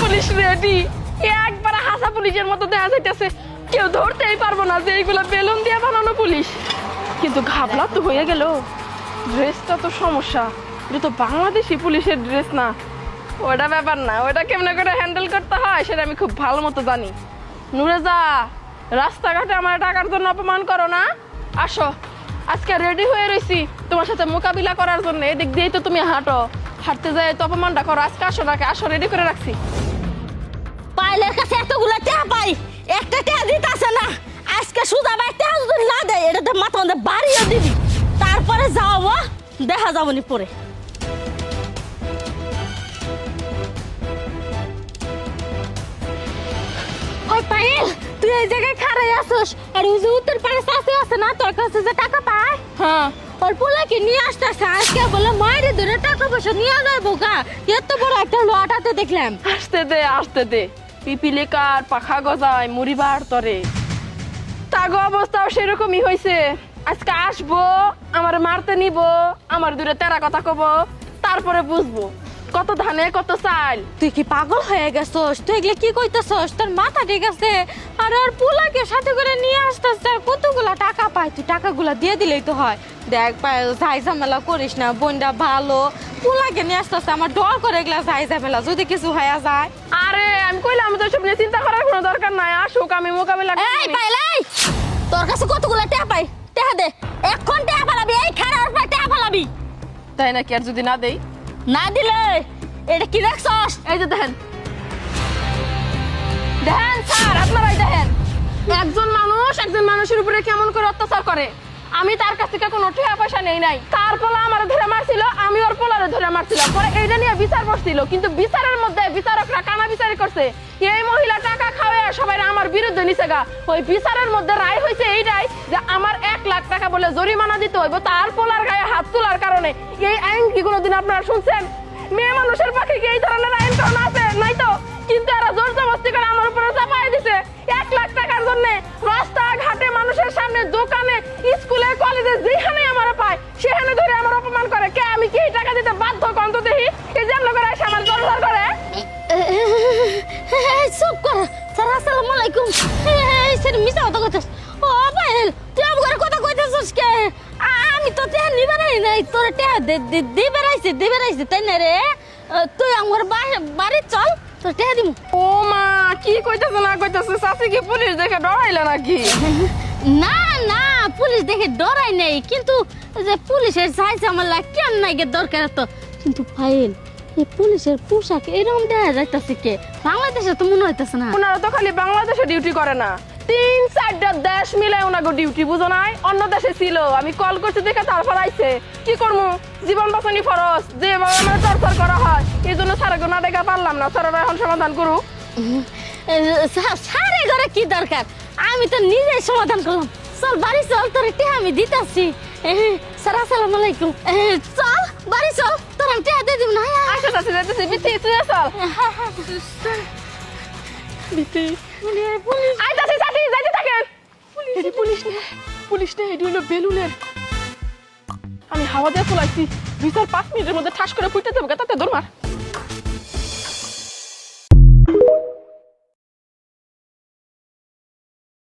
Police ready, একবার হাসা পুলিশের মতো দেখা যাইতেছে। কেউ ধরতেই পারবো না যে এইগুলা বেলুন দিয়ে বানানো পুলিশ। কিন্তু ঘাবলা তো হয়ে গেল, ড্রেসটা তো সমস্যা, এটা তো বাংলাদেশি পুলিশের ড্রেস না। ওটা ব্যাপার না, ওটা কেমনে করে হ্যান্ডেল করতে হয় সেটা আমি খুব ভালো মতো জানি। নুরেজা, রাস্তাঘাটে আমার টাকার জন্য অপমান করো না। আসো, আজকে রেডি হয়ে রয়েছি তোমার সাথে মোকাবিলা করার জন্য। এদিক দিয়েই তো তুমি হাঁটো, হাঁটতে যায় তো অপমানটা করো। আজকে আসো, নাকি আসো, রেডি করে রাখছি। পাইলের কাছে এতগুলো টাকা পাই, একটা টাকা দিতে আসে না। আজকে সুদা ভাই টাকা যদি না দেয়, এটা তো মাথা মধ্যে বাড়িয়ে দিবি, তারপরে যাবো, দেখা যাবো নি পরে। ওই পায়েল, তুই এই জায়গায় খাড়াই আসছিস, আর ওই যে উত্তর পাড়ে চাষি আছে না, তোর কাছে যে টাকা পায়, হ্যাঁ, ওর পোলাকে নিয়ে আসতেছে। আজকে বলে মায়ের ধরে টাকা পয়সা নিয়ে যাবো গা, এত বড় একটা লটাতে দেখলাম। আসতে দে, আসতে দে। পিপিলিকার পাখা গজায় মুড়িবার তরে, তাগো অবস্থাও সেরকমই হয়েছে। আজকে আসবো, আমার মারতে নিব, আমার দূরে তেরা কথা কব, তারপরে বুঝবো কত ধানে কত চাল। তুই কি পাগল হয়ে গেছস? তুই এগুলো কি কইতেছস? তোর মাথা ঠিক আছে? আর ওর পোলাকে সাথে করে নিয়ে আসতেছ, আর কতগুলা টাকা পায়, তুই টাকাগুলা দিয়ে দিলেই তো হয়। দেখ পায়, যাই ঝামেলা করিস না, বোনটা ভালো, পোলাকে নিয়ে আসতেছে, আমার ডর করে এগুলা যাই ঝামেলা যদি কিছু হয়ে যায়। আরে আমি কইলাম, আমি তো সব নিয়ে চিন্তা করার কোনো দরকার নাই। আসুক, আমি মোকাবিলা এই পাইলাই, তোর কাছে কতগুলা টাকা পাই, টাকা দে, এখন টাকা পালাবি, এই খারাপ পাই টাকা পালাবি। তাই নাকি? আর যদি না দেই? না দিলে এটা কি দেখছস? এই যে দেখেন, দেখেন স্যার, আপনারাই দেখেন, একজন মানুষের উপরে কেমন করে অত্যাচার করে। আমি তার কাছ থেকে কোনো টাকা পয়সা নেই নাই, তার পোলা আমার ধরে মারছিল, আমি ওর পোলারে ধরে মারছিলাম। পরে এইটা নিয়ে বিচার করছিল, কিন্তু বিচারের মধ্যে বিচারকরা কানা বিচারি করছে। এই মহিলা টাকা খাওয়া সবাই আমার বিরুদ্ধে নিছে গা। ওই বিচারের মধ্যে রায় হয়েছে এইটাই যে আমার 1 লাখ টাকা বলে জরিমানা দিতে হইব তার পোলার গায়ে হাত তোলার কারণে। এই আইন কি কোনোদিন আপনারা শুনছেন? মেয়ে মানুষের পক্ষে কি এই ধরনের আইন কারণ আছে? নাই তো। কিন্তু এরা জোর জবরদস্তি করে আমার উপরে চাপাই দিছে 1 লাখ টাকার জন্য। রাস্তা ঘাটে, মানুষের সামনে, দোকানে, স্কুলে, কলেজে, যেখানে আমার পায় সেখানে ধরে আমার অপমান করে। কে আমি কি এই টাকা দিতে বাধ্য? কন্ত দেখি এই যে আপনার এসে আমার জোরদার করে। চুপ কর স্যার, আসসালামু আলাইকুম। এই স্যার মিছা কথা কইতাছ? ও পায়েল, তুই আমার কথা কইতাছস কে? আমি তো তে নিবে নাই, তোর তে দি বেরাইছে তাই না রে? তুই আমার বাড়ি চল, তোর তে দিমু। ও মা, কি কইতাছে না কইতাছে? চাচি কি পুলিশ দেখে ডরাইলা নাকি? না না, পুলিশ দেখে ডরাই নাই, কিন্তু যে পুলিশের চাইছে আমার কেন নাই গে দরকার তো। কিন্তু পায়েল, এই পুলিশের পোশাক এরকম দেখা যাইতাছে কে? বাংলাদেশে তো মনে হইতাছে না। ওনারা তো খালি বাংলাদেশে ডিউটি করে না, 3-4টা দেশ মিলে ওনাকে ডিউটি, বুঝো নাই? অন্য দেশে ছিল, আমি কল করছি দেখে তারপর আইছে। কি করবো, জীবন বাঁচানি ফরজ, যেভাবে আমার টর্চার করা হয়। এই জন্য স্যারকে না ডেকে পারলাম না, স্যারেরা এখন সমাধান করুক। সারে ঘরে কি দরকার, আমি তো নিজেই সমাধান করলাম। চল বাড়ি চল, তোর টেহা আমি দিতাছি। স্যার আসসালামু আলাইকুম। চল বাড়ি চল, তোর আমি টেহা দিয়ে দিব না। আচ্ছা চাচি, যাইতেছি, বিতি তুই চল। বিতি, আই চাচি, চাচি যাইতে থাকেন। এটি পুলিশ নেই, এটি হলো বেলুনের। আমি হাওয়া দিয়ে চলাইছি, 2-4-5 মিনিটের মধ্যে ঠাস করে ফুটে দেবো, তাতে দৌড় মার।